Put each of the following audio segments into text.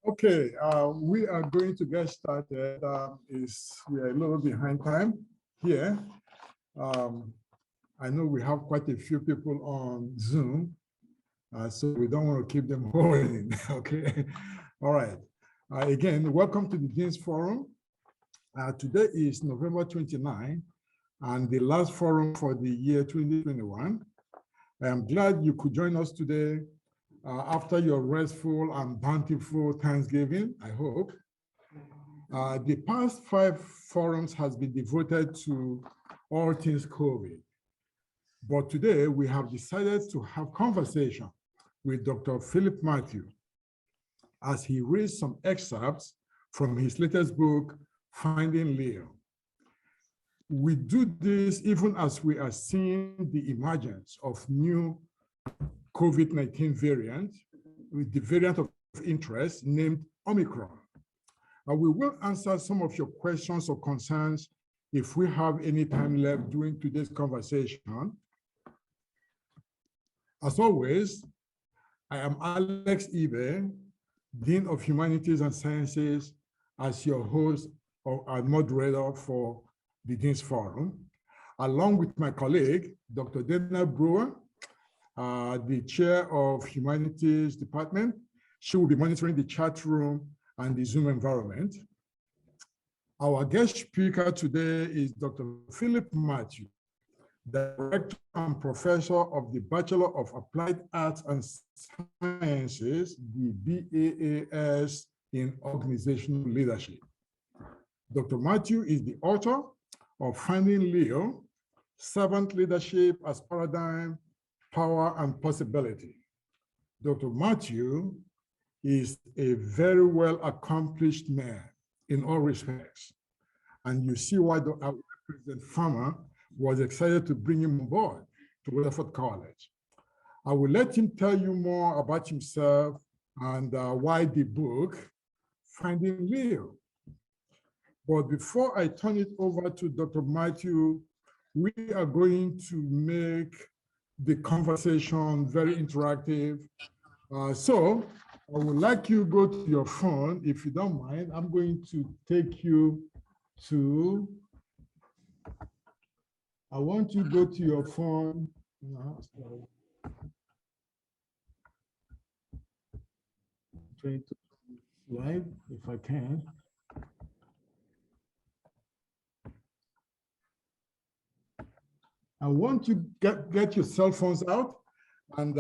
Okay, we are going to get started. We are a little behind time here. I know we have quite a few people on Zoom, so we don't want to keep them holding. Okay, all right. Again, welcome to the Dean's Forum. Today is November 29, and the last forum for the year 2021. I am glad you could join us today after your restful and bountiful Thanksgiving, I hope. The past 5 forums has been devoted to all things COVID. But today we have decided to have conversation with Dr. Philip Mathew as he reads some excerpts from his latest book, Finding Leo. We do this even as we are seeing the emergence of new COVID-19 variant, with the variant of interest named Omicron. We will answer some of your questions or concerns if we have any time left during today's conversation. As always, I am Alex Ibe, Dean of Humanities and Sciences, as your host and moderator for the Dean's Forum, along with my colleague, Dr. Dana Brewer, the chair of Humanities Department. She will be monitoring the chat room and the Zoom environment. Our guest speaker today is Dr. Philip Mathew, Director and Professor of the Bachelor of Applied Arts and Sciences, the BAAS in Organizational Leadership. Dr. Mathew is the author of Finding Leo, Servant Leadership as Paradigm, Power and Possibility. Dr. Mathew is a very well accomplished man in all respects. And you see why our President Farmer was excited to bring him on board to Weatherford College. I will let him tell you more about himself and why the book, Finding Leo. But before I turn it over to Dr. Mathew, we are going to make the conversation very interactive. So I would like you to go to your phone, if you don't mind. I'm going to take you to, I want you to go to your phone. Trying to slide, if I can. I want you to get your cell phones out and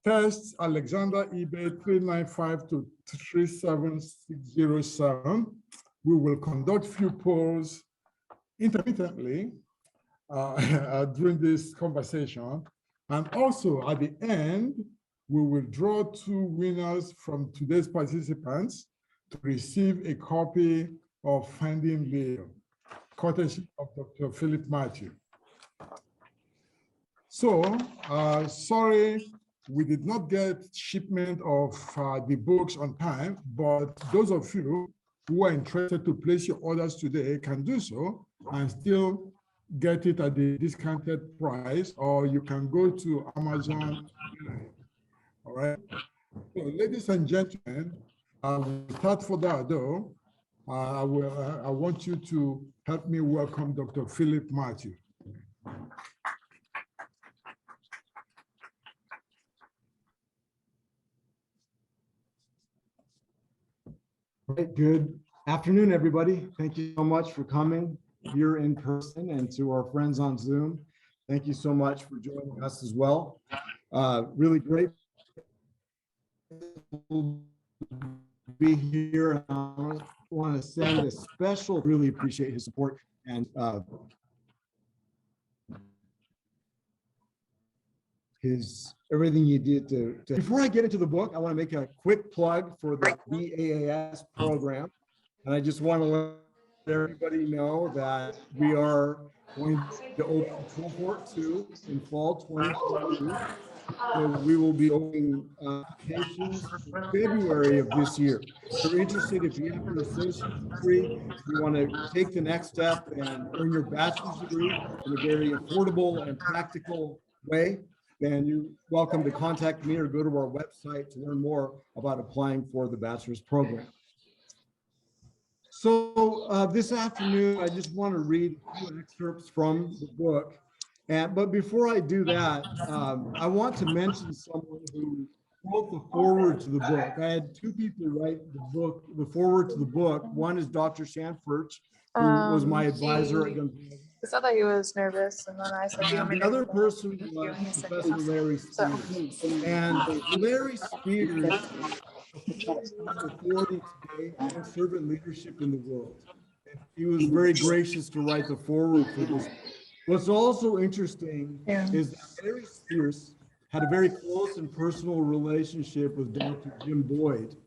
test Alexander eBay 395 to 37607. We will conduct few polls intermittently during this conversation. And also at the end, we will draw 2 winners from today's participants to receive a copy of Finding Leo, courtesy of Dr. Philip Mathew. So, sorry, we did not get shipment of the books on time, but those of you who are interested to place your orders today can do so and still get it at the discounted price, or you can go to Amazon. All right. So, ladies and gentlemen, without further ado, I want you to help me welcome Dr. Philip Mathew. Right, good afternoon, everybody. Thank you so much for coming here in person, and to our friends on Zoom. Thank you so much for joining us as well. Really great to be here. I want to send a special, really appreciate his support and everything you did to. Before I get into the book, I want to make a quick plug for the BAAS program. And I just want to let everybody know that we are going to open cohort 2 in fall 2022. So we will be opening applications in February of this year. If you're interested, if you have an associate's degree, you want to take the next step and earn your bachelor's degree in a very affordable and practical way, then you're welcome to contact me or go to our website to learn more about applying for the bachelor's program. So this afternoon, I just want to read a few excerpts from the book. But before I do that, I want to mention someone who wrote the foreword to the book. I had two people write the foreword to the book. One is Dr. Shanfurch, who was my advisor at Gonzaga. He said that he was nervous, and then I said, "Do you want me The to other read the person thank you?" was And he said, Professor "Yes." Larry So, Spears. And Larry Spears authority today on servant leadership in the world. And he was very gracious to write the foreword for this. What's also interesting is that Larry Spears had a very close and personal relationship with Dr. Jim Boyd,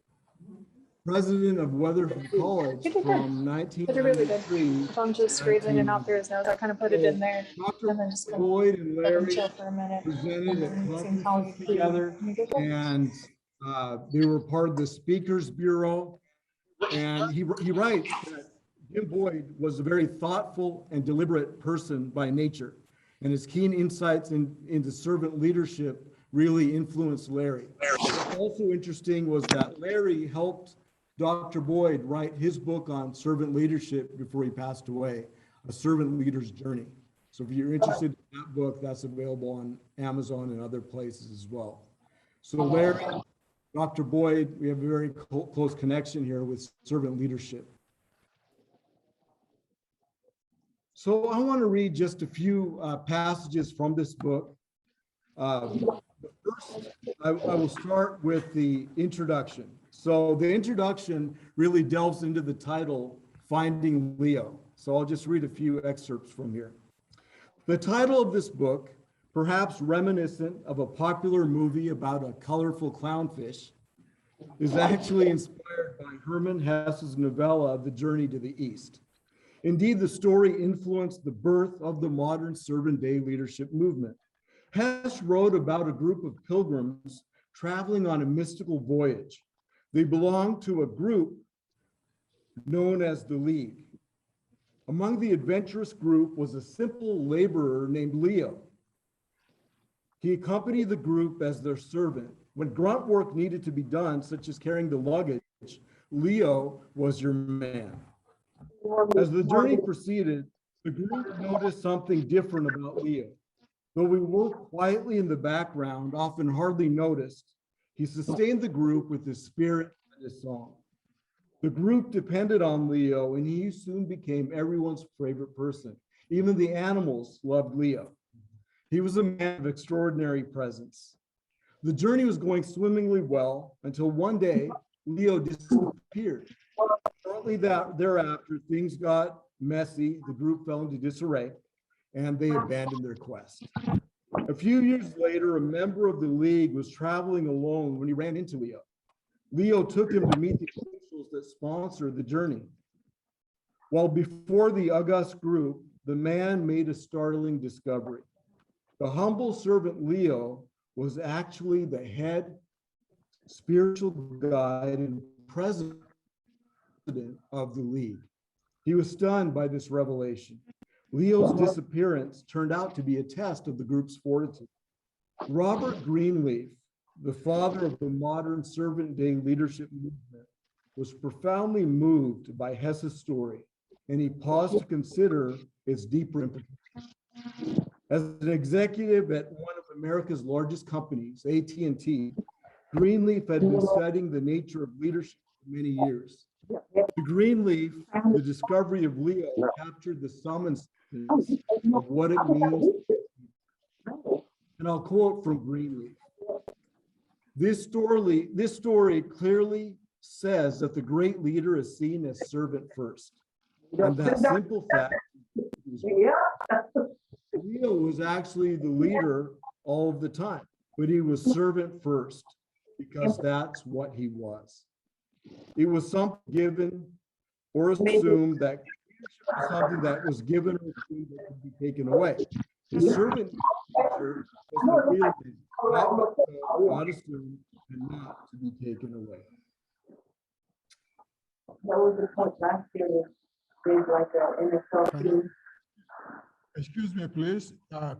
president of Weatherford College from but you're really good. 1993. If I'm just breathing and out through his nose, I kind of put it in there, Dr. and then just kind of Boyd and let him Larry chill for a minute. presented at And seeing how conferences he together, you get that? and they were part of the Speakers Bureau. And he writes that Jim Boyd was a very thoughtful and deliberate person by nature, and his keen insights into servant leadership really influenced Larry. What's also interesting was that Larry helped Dr. Boyd write his book on servant leadership before he passed away, A Servant Leader's Journey. So if you're interested in that book, that's available on Amazon and other places as well. So Larry, Dr. Boyd, we have a very close connection here with servant leadership. So I want to read just a few passages from this book. First, I will start with the introduction. So the introduction really delves into the title, Finding Leo. So I'll just read a few excerpts from here. The title of this book, perhaps reminiscent of a popular movie about a colorful clownfish, is actually inspired by Hermann Hesse's novella, The Journey to the East. Indeed, the story influenced the birth of the modern servant day leadership movement. Hess wrote about a group of pilgrims traveling on a mystical voyage. They belonged to a group known as the League. Among the adventurous group was a simple laborer named Leo. He accompanied the group as their servant. When grunt work needed to be done, such as carrying the luggage, Leo was your man. As the journey proceeded, the group noticed something different about Leo. Though he worked quietly in the background, often hardly noticed, he sustained the group with his spirit and his song. The group depended on Leo, and he soon became everyone's favorite person. Even the animals loved Leo. He was a man of extraordinary presence. The journey was going swimmingly well until one day, Leo disappeared. Shortly thereafter, things got messy. The group fell into disarray, and they abandoned their quest. A few years later, a member of the League was traveling alone when he ran into Leo. Leo took him to meet the officials that sponsored the journey. While before the august group, the man made a startling discovery. The humble servant Leo was actually the head spiritual guide and president of the League. He was stunned by this revelation. Leo's disappearance turned out to be a test of the group's fortitude. Robert Greenleaf, the father of the modern servant day leadership movement, was profoundly moved by Hesse's story, and he paused to consider its deeper implications. As an executive at one of America's largest companies, AT&T, Greenleaf had been studying the nature of leadership for many years. To Greenleaf, the discovery of Leo captured the sum and substance of what it means. And I'll quote from Greenleaf. This story clearly says that the great leader is seen as servant first. And that simple fact, Leo was actually the leader all of the time, but he was servant first because that's what he was. It was something given or assumed that something that was given or assumed that could be taken away. The servant nature was revealed, not assumed, and not to be taken away. That was the point last year. There's like an NFL team. Excuse me, please.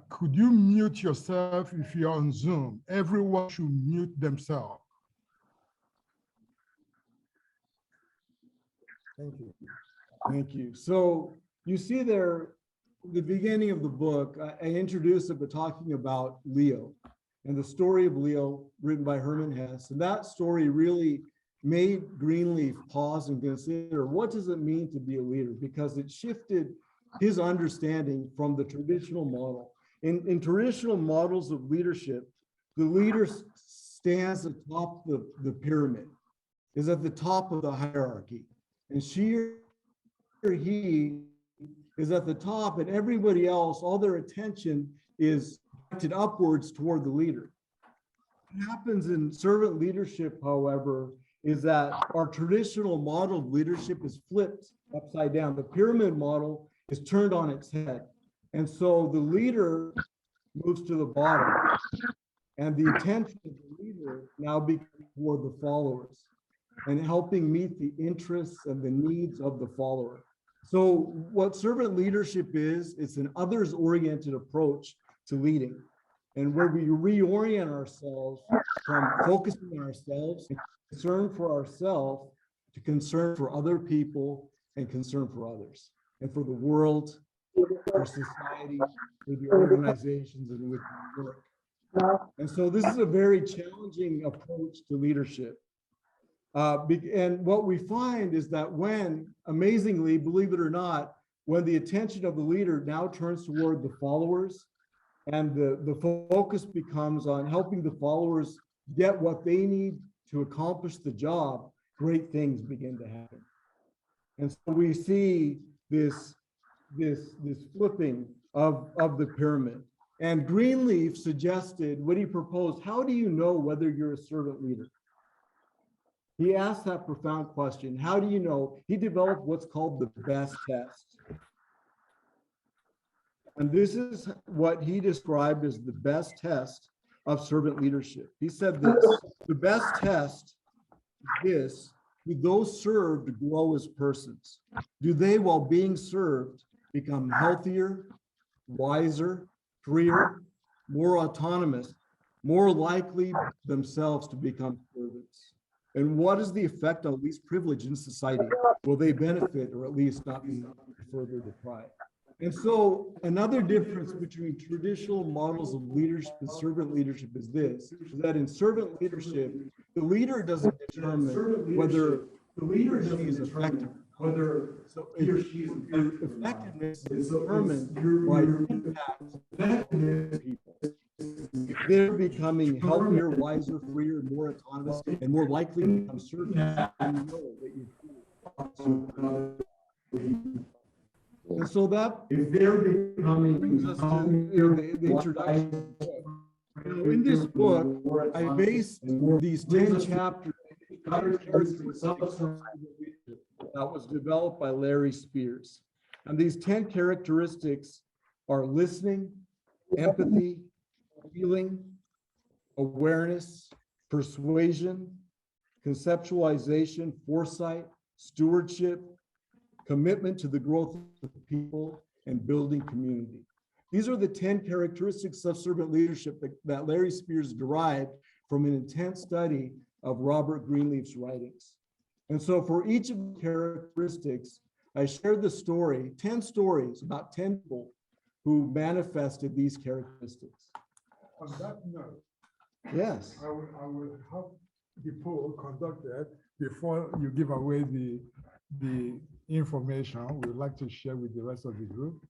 Could you mute yourself if you're on Zoom? Everyone should mute themselves. Thank you. Thank you. So you see there, the beginning of the book, I introduced it by talking about Leo and the story of Leo written by Herman Hesse. And that story really made Greenleaf pause and consider, what does it mean to be a leader? Because it shifted his understanding from the traditional model. In traditional models of leadership, the leader stands atop the pyramid, is at the top of the hierarchy. And she or he is at the top, and everybody else, all their attention is directed upwards toward the leader. What happens in servant leadership, however, is that our traditional model of leadership is flipped upside down. The pyramid model is turned on its head. And so the leader moves to the bottom, and the attention of the leader now becomes toward the followers and helping meet the interests and the needs of the follower. So what servant leadership is, it's an others-oriented approach to leading, and where we reorient ourselves from focusing on ourselves and concern for ourselves to concern for other people and concern for others and for the world, for society, for the organizations in which we work. And so this is a very challenging approach to leadership. And what we find is that when, amazingly, believe it or not, when the attention of the leader now turns toward the followers, and the focus becomes on helping the followers get what they need to accomplish the job, great things begin to happen. And so we see this flipping of the pyramid. And Greenleaf suggested, what he proposed, how do you know whether you're a servant leader? He asked that profound question. How do you know? He developed what's called the BAAS test. And this is what he described as the best test of servant leadership. He said this, the best test is this: do those served grow as persons? Do they, while being served, become healthier, wiser, freer, more autonomous, more likely themselves to become servants? And what is the effect on least privilege in society? Will they benefit or at least not be further deprived? And so another difference between traditional models of leadership and servant leadership is this, is that in servant leadership, the leader doesn't determine whether the leader is effective, whether he or she is effectiveness is determined by the impact of people. If they're becoming healthier, wiser, freer, more autonomous, and more likely to become servants, you know that you're. And so that if they're becoming brings us to the introduction. Now, in this book, I based these 10 chapters that was developed by Larry Spears. And these 10 characteristics are listening, empathy, feeling, awareness, persuasion, conceptualization, foresight, stewardship, commitment to the growth of people, and building community. These are the 10 characteristics of servant leadership that Larry Spears derived from an intense study of Robert Greenleaf's writings. And so for each of the characteristics, I shared the story, 10 stories about 10 people who manifested these characteristics. On that note, Yes. I will have the poll conducted before you give away the information we'd like to share with the rest of the group.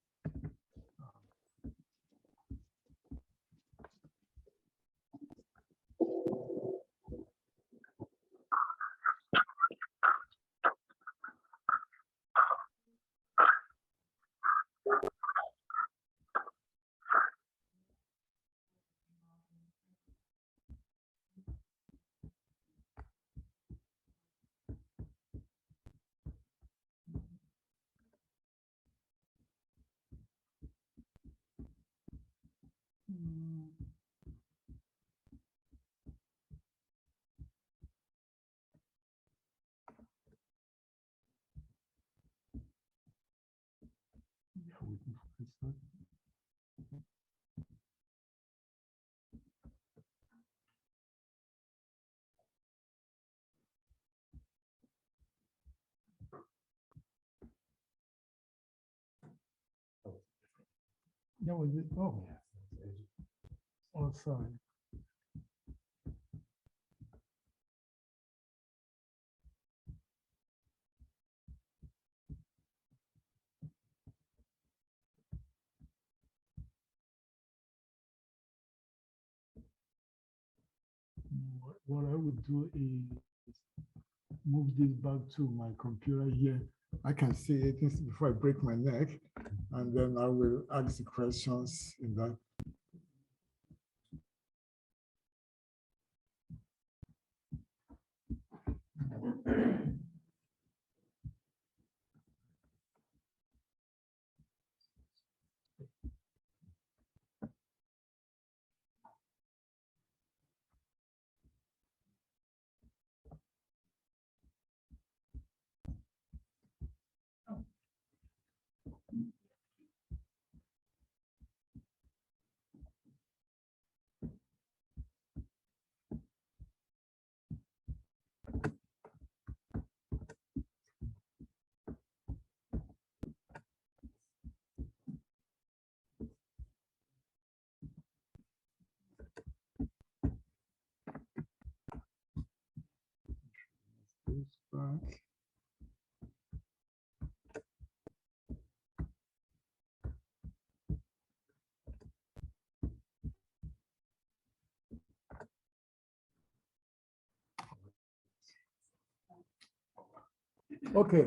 Yeah, was it? Oh. Oh, sorry. What I would do is move this back to my computer here. I can see it before I break my neck, and then I will ask the questions in that. This back. Okay.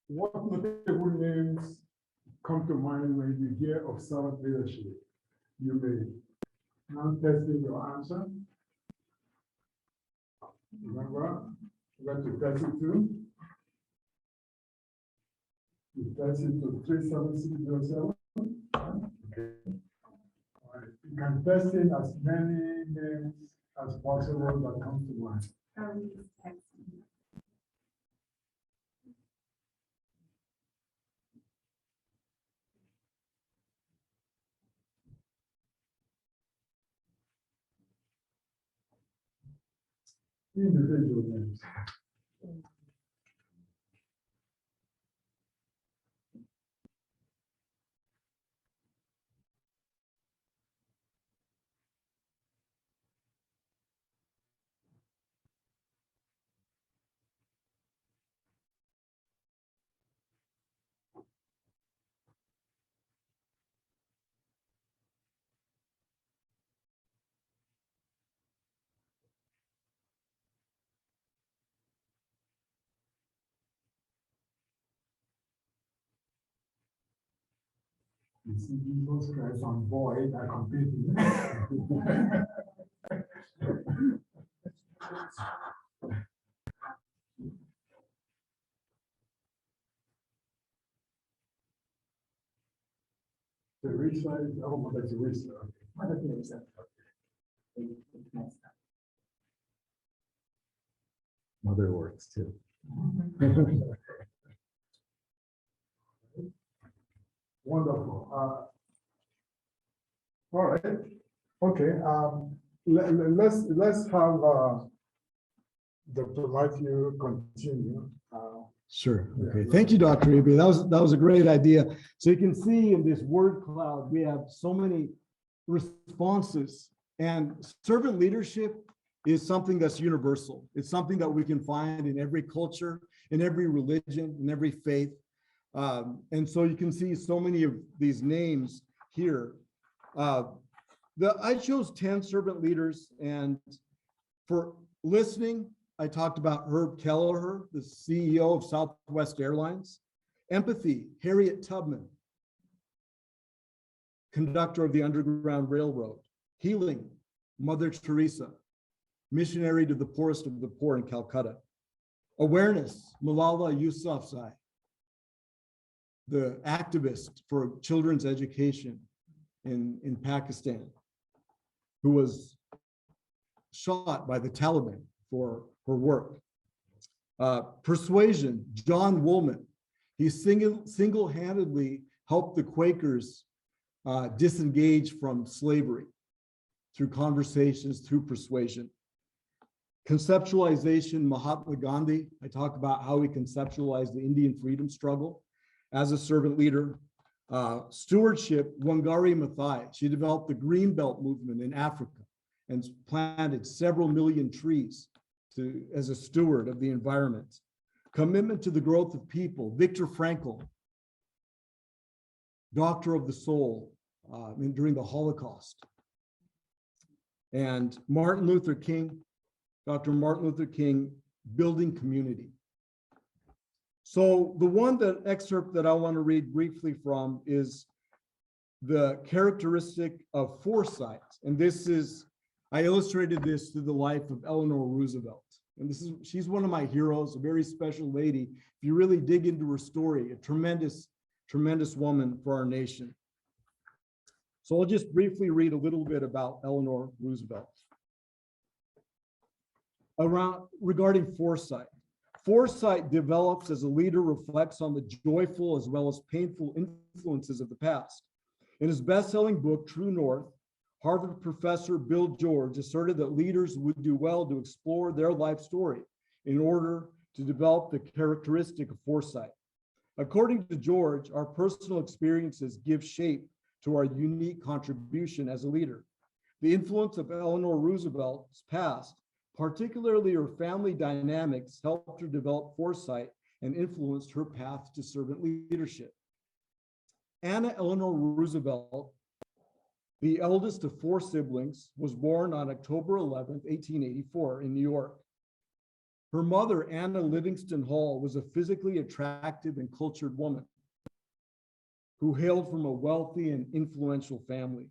What notable names come to mind when you hear of servant leadership? You may now testing your answer. Remember, you got to test it too. You test it to 37607. Okay. All right. You can test it as many names as possible that come to mind. Individual names. You see Jesus Christ on boy, I completely. Teresa is, oh, Mother Teresa. Mother Teresa. Mother works too. Wonderful. All right. Okay. Let's have Dr. Mathew continue. Sure. Okay. Yeah. Thank you, Dr. Eby. That was a great idea. So you can see in this word cloud, we have so many responses, and servant leadership is something that's universal. It's something that we can find in every culture, in every religion, in every faith. And so you can see so many of these names here. I chose 10 servant leaders, and for listening, I talked about Herb Kelleher, the CEO of Southwest Airlines. Empathy, Harriet Tubman, conductor of the Underground Railroad. Healing, Mother Teresa, missionary to the poorest of the poor in Calcutta. Awareness, Malala Yousafzai, the activist for children's education in Pakistan, who was shot by the Taliban for her work. Persuasion, John Woolman. He single-handedly helped the Quakers disengage from slavery through conversations, through persuasion. Conceptualization, Mahatma Gandhi. I talk about how he conceptualized the Indian freedom struggle as a servant leader. Stewardship, Wangari Maathai. She developed the Green Belt movement in Africa and planted several million trees as a steward of the environment. Commitment to the growth of people, Viktor Frankl, doctor of the soul during the Holocaust. And Martin Luther King, Dr. Martin Luther King, building community. So the excerpt that I want to read briefly from is the characteristic of foresight. And I illustrated this through the life of Eleanor Roosevelt. And she's one of my heroes, a very special lady. If you really dig into her story, a tremendous, tremendous woman for our nation. So I'll just briefly read a little bit about Eleanor Roosevelt. Regarding foresight. Foresight develops as a leader reflects on the joyful as well as painful influences of the past. In his best-selling book, True North, Harvard professor Bill George asserted that leaders would do well to explore their life story in order to develop the characteristic of foresight. According to George, our personal experiences give shape to our unique contribution as a leader. The influence of Eleanor Roosevelt's past, particularly her family dynamics, helped her develop foresight and influenced her path to servant leadership. Anna Eleanor Roosevelt, the eldest of 4 siblings, was born on October 11, 1884 in New York. Her mother, Anna Livingston Hall, was a physically attractive and cultured woman who hailed from a wealthy and influential family.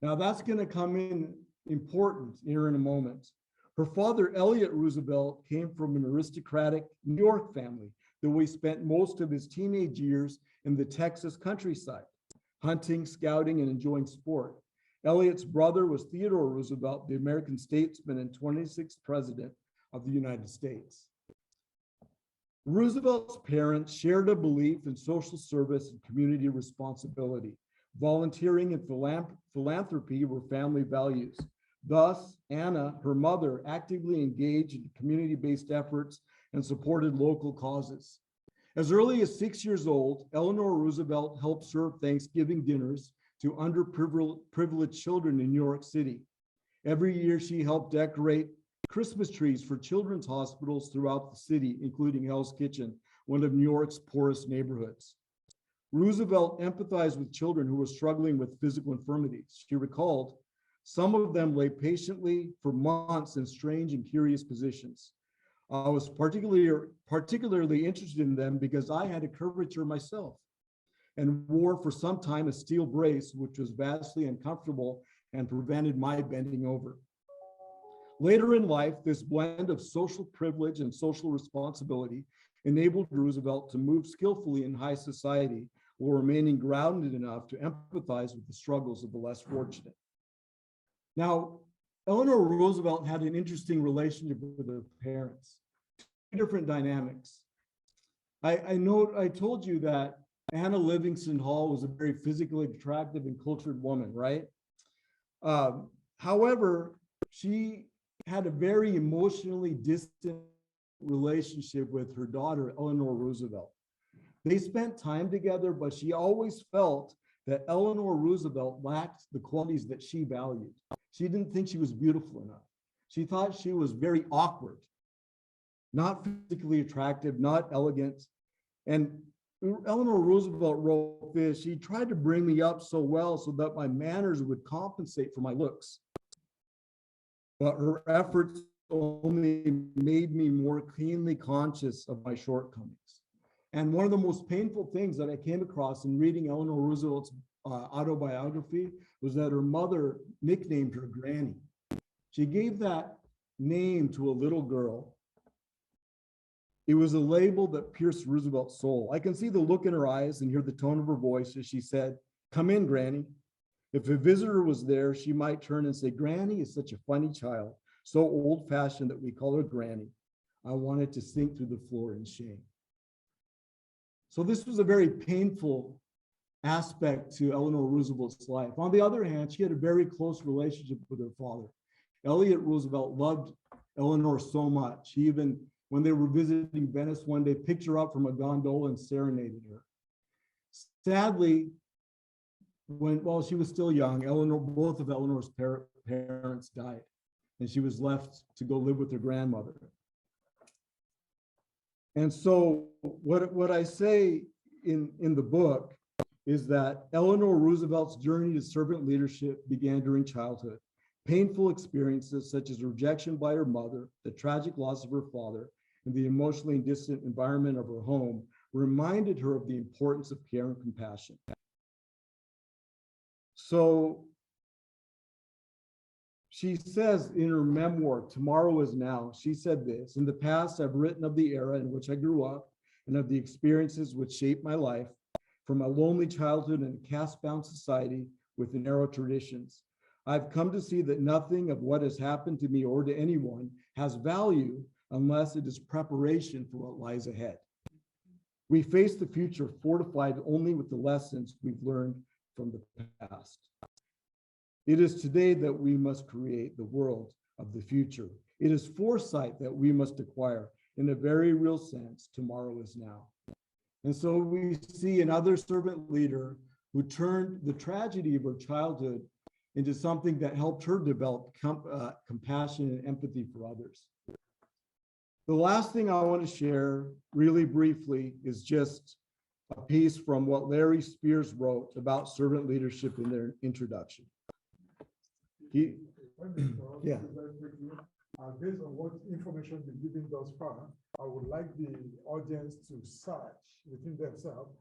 Now that's going to come in important here in a moment. Her father, Elliott Roosevelt, came from an aristocratic New York family, though he spent most of his teenage years in the Texas countryside, hunting, scouting, and enjoying sport. Elliott's brother was Theodore Roosevelt, the American statesman and 26th president of the United States. Roosevelt's parents shared a belief in social service and community responsibility. Volunteering and philanthropy were family values. Thus, Anna, her mother, actively engaged in community-based efforts and supported local causes. As early as 6 years old, Eleanor Roosevelt helped serve Thanksgiving dinners to underprivileged children in New York City. Every year, she helped decorate Christmas trees for children's hospitals throughout the city, including Hell's Kitchen, one of New York's poorest neighborhoods. Roosevelt empathized with children who were struggling with physical infirmities. She recalled, some of them lay patiently for months in strange and curious positions. I was particularly interested in them because I had a curvature myself and wore for some time a steel brace, which was vastly uncomfortable and prevented my bending over. Later in life, this blend of social privilege and social responsibility enabled Roosevelt to move skillfully in high society while remaining grounded enough to empathize with the struggles of the less fortunate. Now, Eleanor Roosevelt had an interesting relationship with her parents, 2 different dynamics. I told you that Anna Livingston Hall was a very physically attractive and cultured woman, right? However, she had a very emotionally distant relationship with her daughter, Eleanor Roosevelt. They spent time together, but she always felt that Eleanor Roosevelt lacked the qualities that she valued. She didn't think she was beautiful enough. She thought she was very awkward, not physically attractive, not elegant. And Eleanor Roosevelt wrote this, she tried to bring me up so well so that my manners would compensate for my looks. But her efforts only made me more keenly conscious of my shortcomings. And one of the most painful things that I came across in reading Eleanor Roosevelt's autobiography was that her mother nicknamed her Granny. She gave that name to a little girl. It was a label that pierced Roosevelt's soul. I can see the look in her eyes and hear the tone of her voice as she said, "Come in, Granny." If a visitor was there, she might turn and say, "Granny is such a funny child, so old-fashioned that we call her Granny." I wanted to sink through the floor in shame. So this was a very painful aspect to Eleanor Roosevelt's life. On the other hand, she had a very close relationship with her father. Elliott Roosevelt loved Eleanor so much. He even, when they were visiting Venice one day, picked her up from a gondola and serenaded her. Sadly, while she was still young, both of Eleanor's parents died, and she was left to go live with her grandmother. And so what I say in the book is that Eleanor Roosevelt's journey to servant leadership began during childhood. Painful experiences such as rejection by her mother, the tragic loss of her father, and the emotionally distant environment of her home reminded her of the importance of care and compassion. So she says in her memoir, Tomorrow Is Now, she said this: in the past, I've written of the era in which I grew up and of the experiences which shaped my life, from a lonely childhood in a caste-bound society with narrow traditions. I've come to see that nothing of what has happened to me or to anyone has value unless it is preparation for what lies ahead. We face the future fortified only with the lessons we've learned from the past. It is today that we must create the world of the future. It is foresight that we must acquire. In a very real sense, tomorrow is now. And so we see another servant leader who turned the tragedy of her childhood into something that helped her develop compassion and empathy for others. The last thing I want to share really briefly is just a piece from what Larry Spears wrote about servant leadership in their introduction. Yeah. Based on what information you've given thus far, I would like the audience to search within themselves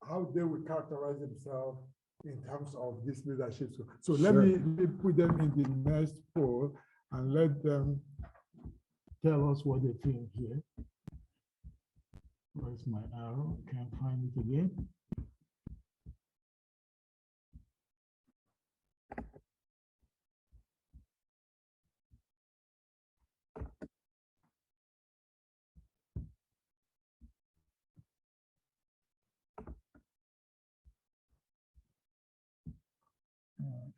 how they would characterize themselves in terms of this leadership. So let me put them in the next poll and let them tell us what they think here. Where's my arrow? Can't find it again.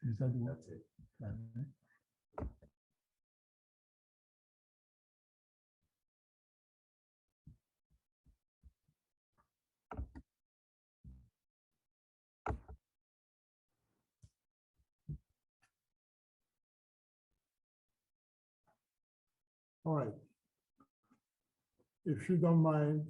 Is that what? That's it. All right. If you don't mind,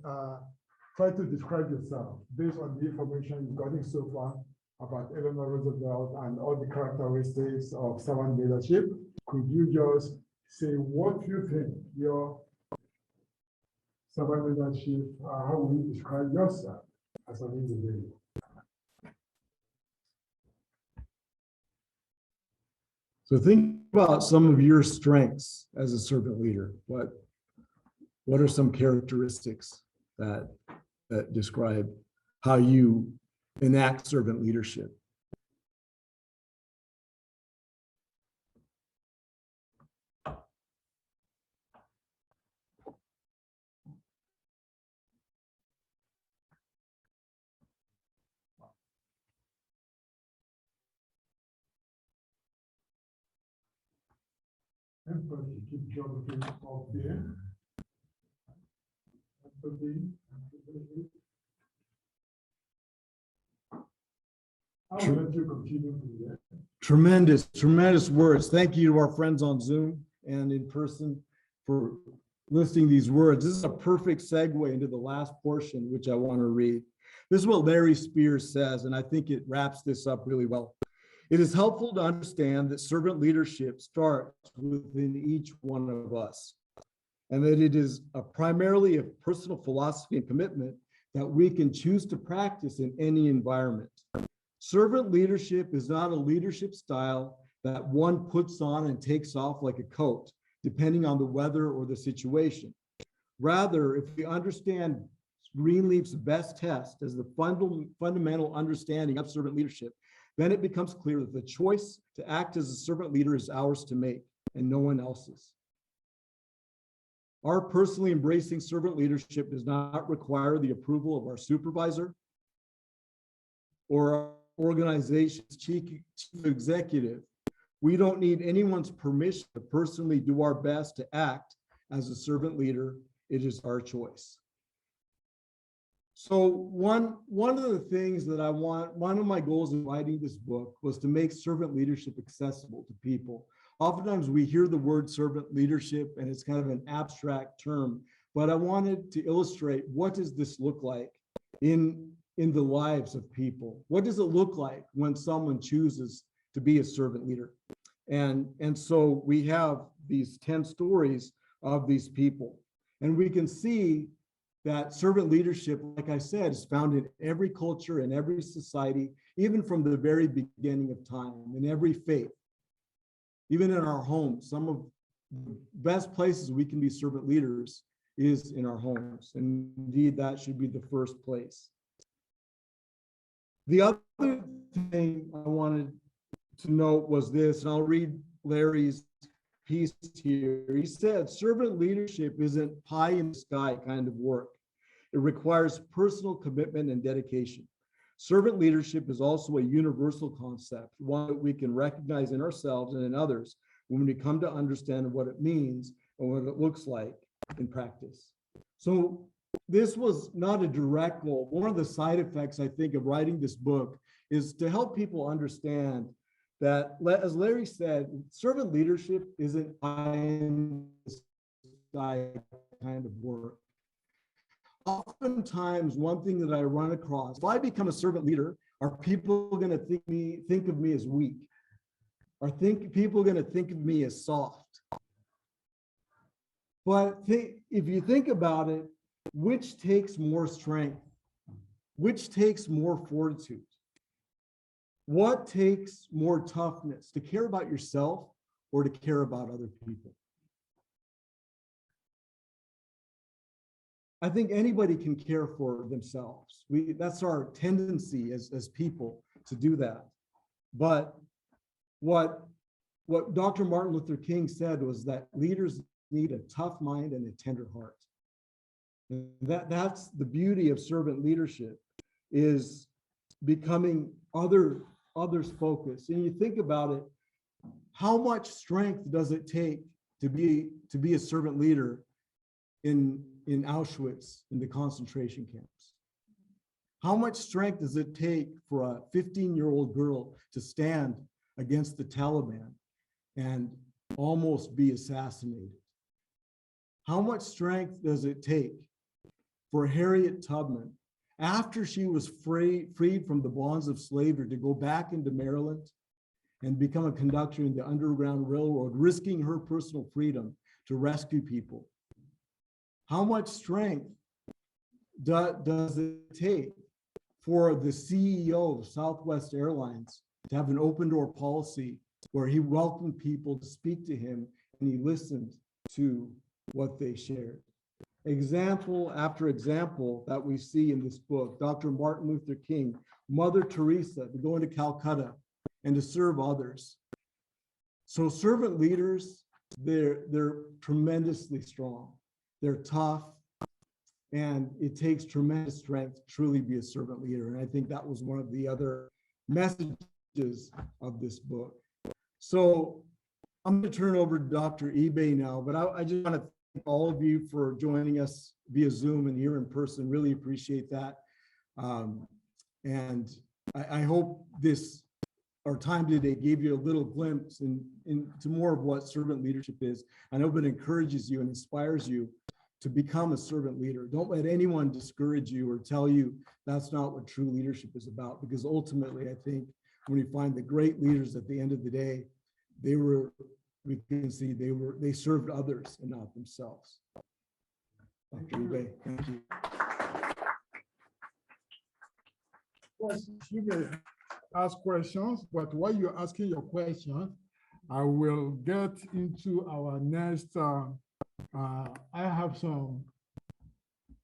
try to describe yourself based on the information you've gotten so far about Eleanor Roosevelt and all the characteristics of servant leadership. Could you just say what you think your servant leadership, how would you describe yourself as an individual? So think about some of your strengths as a servant leader. What are some characteristics that describe how you enact servant leadership? Everybody keep geography up there. I'll let you continue from there. Tremendous words. Thank you to our friends on Zoom and in person for listing these words. This is a perfect segue into the last portion, which I want to read. This is what Larry Spears says, and I think it wraps this up really well. It is helpful to understand that servant leadership starts within each one of us, and that it is primarily a personal philosophy and commitment that we can choose to practice in any environment. Servant leadership is not a leadership style that one puts on and takes off like a coat, depending on the weather or the situation. Rather, if we understand Greenleaf's best test as the fundamental understanding of servant leadership, then it becomes clear that the choice to act as a servant leader is ours to make and no one else's. Our personally embracing servant leadership does not require the approval of our supervisor or our organization's chief executive. We don't need anyone's permission to personally do our best to act as a servant leader. It is our choice. So one of the things that one of my goals in writing this book was to make servant leadership accessible to people. Oftentimes we hear the word servant leadership and it's kind of an abstract term, but I wanted to illustrate what does this look like in the lives of people? What does it look like when someone chooses to be a servant leader? And so we have these 10 stories of these people, and we can see that servant leadership, like I said, is found in every culture, in every society, even from the very beginning of time, in every faith, even in our homes. Some of the best places we can be servant leaders is in our homes. And indeed, that should be the first place. The other thing I wanted to note was this, and I'll read Larry's piece here. He said, servant leadership isn't pie in the sky kind of work. It requires personal commitment and dedication. Servant leadership is also a universal concept, one that we can recognize in ourselves and in others when we come to understand what it means and what it looks like in practice. So this was not a direct goal. One of the side effects, I think, of writing this book is to help people understand that, as Larry said, servant leadership isn't pie in the sky kind of work. Oftentimes, one thing that I run across, if I become a servant leader, are people going to think of me as weak? Are people going to think of me as soft? But if you think about it, which takes more strength? Which takes more fortitude? What takes more toughness, to care about yourself or to care about other people? I think anybody can care for themselves. That's our tendency as people to do that. But what Dr. Martin Luther King said was that leaders need a tough mind and a tender heart. And that's the beauty of servant leadership, is becoming others focused. And you think about it, how much strength does it take to be a servant leader in Auschwitz, in the concentration camps? How much strength does it take for a 15-year-old girl to stand against the Taliban and almost be assassinated? How much strength does it take for Harriet Tubman, after she was freed from the bonds of slavery, to go back into Maryland and become a conductor in the Underground Railroad, risking her personal freedom to rescue people? How much strength does it take for the CEO of Southwest Airlines to have an open door policy where he welcomed people to speak to him and he listened to what they shared? Example after example that we see in this book: Dr. Martin Luther King, Mother Teresa, to go into Calcutta and to serve others. So servant leaders, they're tremendously strong. They're tough, and it takes tremendous strength to truly be a servant leader. And I think that was one of the other messages of this book. So I'm going to turn over to Dr. eBay now, but I just want to thank all of you for joining us via Zoom and here in person. Really appreciate that. And I hope our time today gave you a little glimpse into more of what servant leadership is. I hope it encourages you and inspires you to become a servant leader. Don't let anyone discourage you or tell you that's not what true leadership is about, because ultimately, I think when you find the great leaders at the end of the day, we can see they served others and not themselves. Dr. eBay, thank you. You may ask questions, but while you're asking your question, I will get into our next. I have some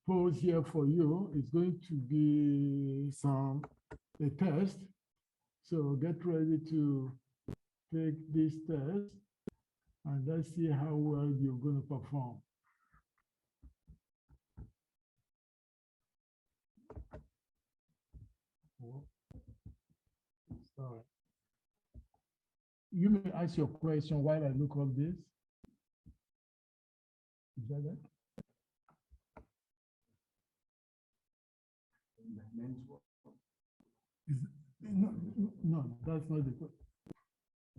polls here for you. It's going to be a test. So get ready to take this test, and let's see how well you're going to perform. Sorry. You may ask your question while I look up this. Is that it? no, that's not the,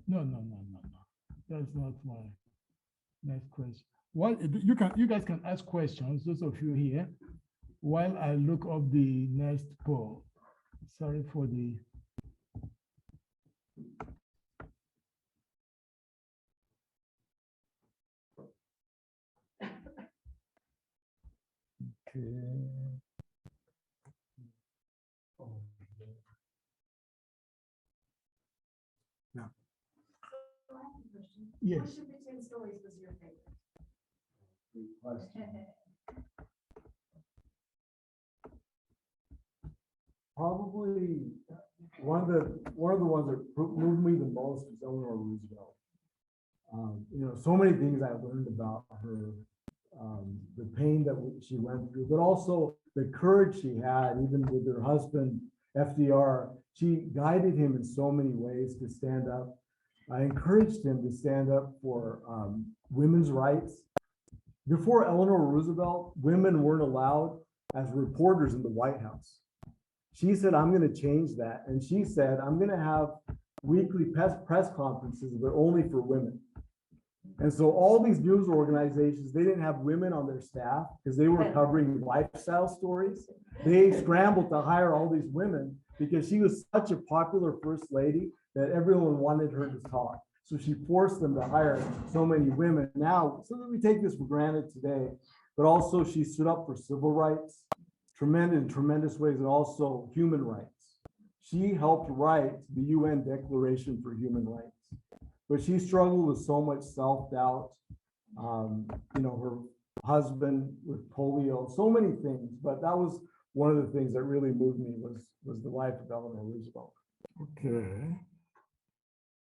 no. That's not my next question. Well, you guys can ask questions, those of you here, while I look up the next poll. Sorry for the. Okay. Yes. Which of the 10 stories was your favorite? Probably one of the ones that moved me the most is Eleanor Roosevelt. You know, so many things I learned about her, the pain that she went through, but also the courage she had, even with her husband, FDR. She guided him in so many ways to stand up. I encouraged him to stand up for women's rights. Before Eleanor Roosevelt, women weren't allowed as reporters in the White House. She said, I'm going to change that. And she said, I'm going to have weekly press conferences, but only for women. And so all these news organizations, they didn't have women on their staff because they were covering lifestyle stories. They scrambled to hire all these women because she was such a popular first lady that everyone wanted her to talk. So she forced them to hire so many women. Now, so that we take this for granted today, but also she stood up for civil rights, tremendous ways, and also human rights. She helped write the UN Declaration for Human Rights, but she struggled with so much self-doubt. You know, her husband with polio, so many things, but that was one of the things that really moved me was the life of Eleanor Roosevelt. Okay.